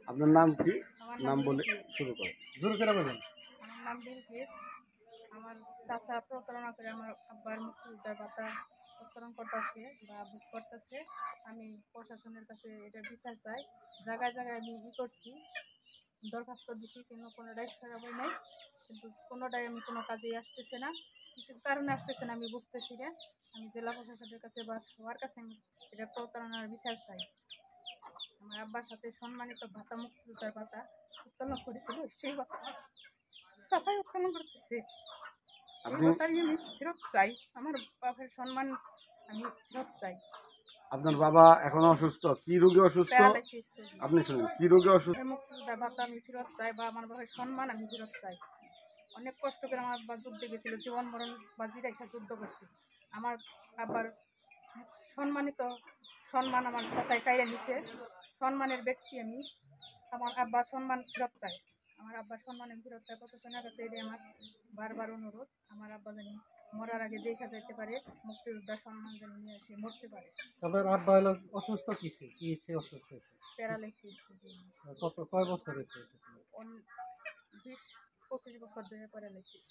আপনার নাম কি? আমার নাম বলে বিলকিস। শুরু করেন, জোরে করে বলুন। আমার নাম বিলকিস। আমার চাচা প্রতারণা করে আমার আব্বার মুক্তিযোদ্ধার ভাতা প্রতারণ করতেছে বা বুক করতেছে। আমি প্রশাসনের কাছে এটা বিচার চাই। জায়গায় জায়গায় আমি করছি, দরখাস্ত দিছি, কিন্তু কোনোটাই খারাপ হয় নাই। কিন্তু কোনোটাই আমি কোনো কাজেই আসতেছে না। কিন্তু কারণে আসতেছে না আমি বুঝতেছি না। আমি জেলা প্রশাসনের কাছে বা সবার কাছে আমি এটা প্রতারণার বিচার চাই। আমার আব্বার সাথে সম্মানিত ভাতা মুক্তিযোদ্ধার ভাতা উত্তোলন করেছিল, সেই ভাতা চাচাই উত্তোলন করতেছে। ওই আপনি ভাতাই আমি ফেরত চাই। আমার বাবার সম্মান আমি ফেরত চাই। আপনার বাবা এখনো অসুস্থ, কি রোগে অসুস্থ? প্যারালাইসিস আপনি শুনুন, কি রোগে অসুস্থ? মুক্তিযোদ্ধার ভাতা আমি ফেরত চাই বা আমার বাবার সম্মান আমি ফেরত চাই। অনেক কষ্ট করে আমার আব্বা যুদ্ধে গেছিল, জীবন মরণ বাজি রেখে যুদ্ধ করছে। আমার আব্বার সম্মানিত সম্মান আমার চাচাই কাইরে নিছে। সম্মানের ব্যক্তি আমি। আমার আব্বার সম্মান ফেরত চাই। আমার আব্বার সম্মান আমি ফেরত চাই। প্রশাসনের কাছে এটাই আমার বারবার অনুরোধ। আমার আব্বা যেন মরার আগে দেখা যাইতে পারে, মুক্তিযোদ্ধার সম্মান যেন নিয়ে এসে মরতে পারে। আপনার আব্বা হলো অসুস্থ কিসে অসুস্থ হয়েছে? প্যারালাইসিস কয় বছর হয়েছে? 20-25 বছর ধরে প্যারালাইসিস।